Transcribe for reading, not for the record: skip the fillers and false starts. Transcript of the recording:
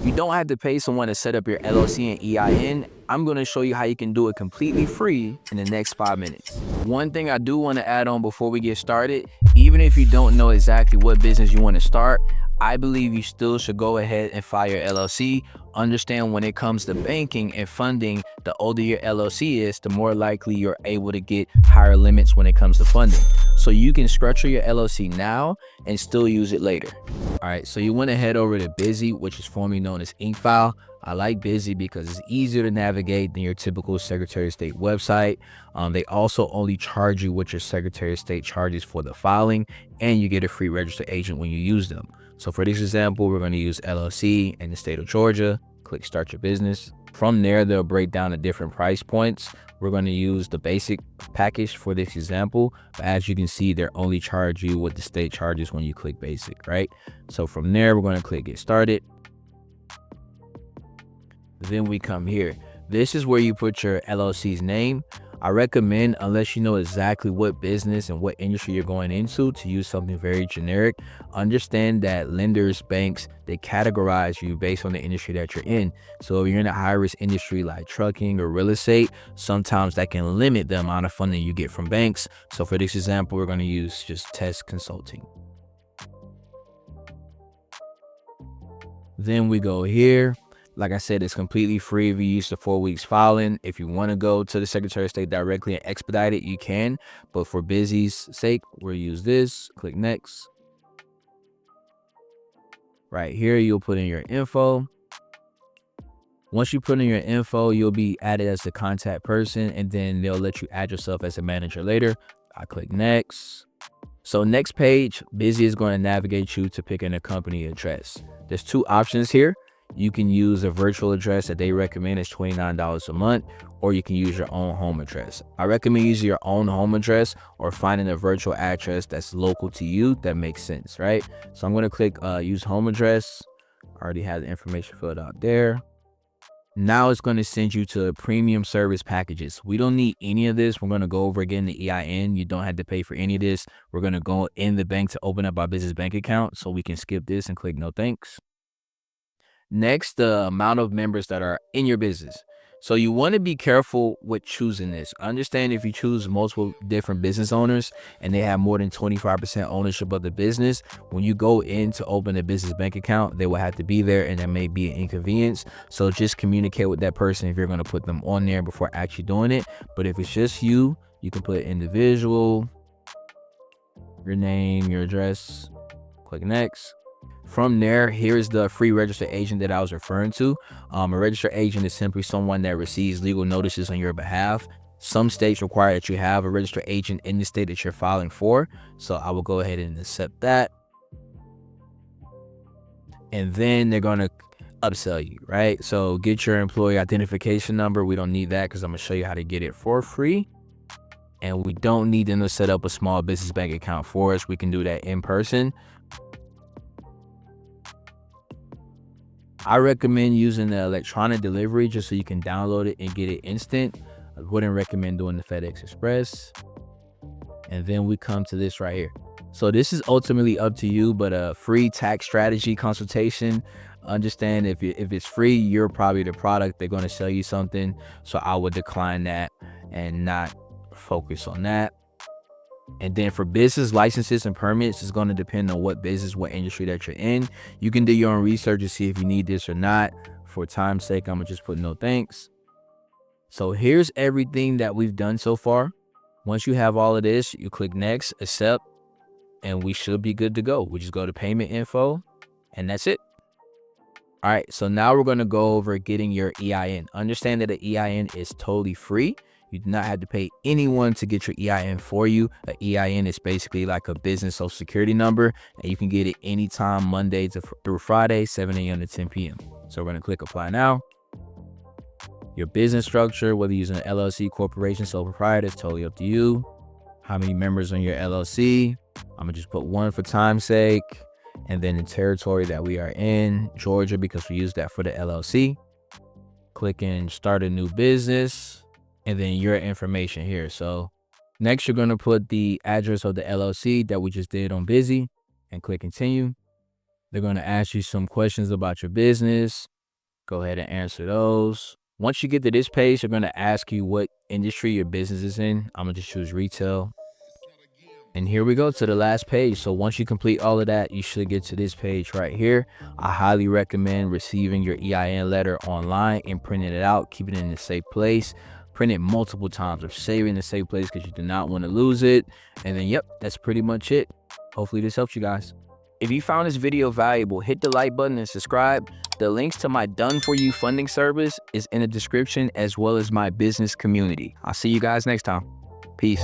You don't have to pay someone to set up your LLC and EIN. I'm going to show you how you can do it completely free in the next 5 minutes. One thing I do want to add on before we get started, even if you don't know exactly what business you want to start, I believe you still should go ahead and file your LLC. Understand when it comes to banking and funding, the older your LLC is, the more likely you're able to get higher limits when it comes to funding. So you can structure your LLC now and still use it later. All right, so you want to head over to Bizee, which is formerly known as InkFile. I like Bizee because it's easier to navigate than your typical Secretary of State website. They also only charge you what your Secretary of State charges for the filing, and you get a free registered agent when you use them. So for this example, we're going to use LLC in the state of Georgia. Click Start Your Business. From there, they'll break down the different price points. We're going to use the basic package for this example. But as you can see, they're only charge you what the state charges when you click basic, right? So from there, we're going to click Get Started. Then we come here. This is where you put your LLC's name. I recommend, unless you know exactly what business and what industry you're going into, to use something very generic. Understand that lenders, banks, they categorize you based on the industry that you're in. So if you're in a high-risk industry like trucking or real estate, sometimes that can limit the amount of funding you get from banks. So for this example, we're going to use just Test Consulting. Then we go here. Like I said, it's completely free if you use the 4 weeks filing. If you want to go to the Secretary of State directly and expedite it, you can. But for Bizee's sake, we'll use this. Click Next. Right here, you'll put in your info. Once you put in your info, you'll be added as the contact person, and then they'll let you add yourself as a manager later. I click Next. So next page, Bizee is going to navigate you to pick in a company address. There's 2 options here. You can use a virtual address that they recommend is $29 a month, or you can use your own home address. I recommend using your own home address or finding a virtual address that's local to you that makes sense, right? So I'm going to click use home address. I already have the information filled out there. Now it's going to send you to premium service packages. We don't need any of this. We're going to go over again the EIN. You don't have to pay for any of this. We're going to go in the bank to open up our business bank account, so we can skip this and click no thanks. Next, the amount of members that are in your business. So you want to be careful with choosing this. Understand if you choose multiple different business owners and they have more than 25% ownership of the business, when you go in to open a business bank account, they will have to be there, and that may be an inconvenience. So just communicate with that person if you're going to put them on there before actually doing it. But if it's just you, you can put individual, your name, your address, click Next. From there, here's the free registered agent that I was referring to. A registered agent is simply someone that receives legal notices on your behalf. Some states require that you have a registered agent in the state that you're filing for. So I will go ahead and accept that. And then they're going to upsell you, right? So get your employee identification number. We don't need that because I'm going to show you how to get it for free. And we don't need them to set up a small business bank account for us. We can do that in person. I recommend using the electronic delivery just so you can download it and get it instant. I wouldn't recommend doing the FedEx Express. And then we come to this right here. So this is ultimately up to you, but a free tax strategy consultation. Understand if it's free, you're probably the product. They're going to sell you something. So I would decline that and not focus on that. And then for business licenses and permits, it's going to depend on what business, what industry that you're in. You can do your own research to see if you need this or not. For time's sake, I'm going to just put no thanks. So here's everything that we've done so far. Once you have all of this, you click Next, Accept, and we should be good to go. We just go to Payment Info, and that's it. All right, so now we're going to go over getting your EIN. Understand that the EIN is totally free. You do not have to pay anyone to get your EIN for you. An EIN is basically like a business social security number, and you can get it anytime, Monday through Friday, 7 a.m. to 10 p.m. So we're going to click Apply Now. Your business structure, whether you're using an LLC, corporation, sole proprietor, it's totally up to you. How many members on your LLC? I'm going to just put 1 for time's sake. And then the territory that we are in, Georgia, because we use that for the LLC. Click in Start a New Business. And then your information here. So next, you're going to put the address of the LLC that we just did on Bizee and click Continue. They're going to ask you some questions about your business. Go ahead and answer those. Once you get to this page, they're going to ask you what industry your business is in. I'm going to just choose retail. And here we go to the last page. So once you complete all of that, you should get to this page right here. I highly recommend receiving your EIN letter online and printing it out, keeping it in a safe place. Print it multiple times or save it in a safe place because you do not want to lose it. And then, yep, that's pretty much it. Hopefully this helps you guys. If you found this video valuable, hit the like button and subscribe. The links to my done for you funding service is in the description, as well as my business community. I'll see you guys next time. Peace.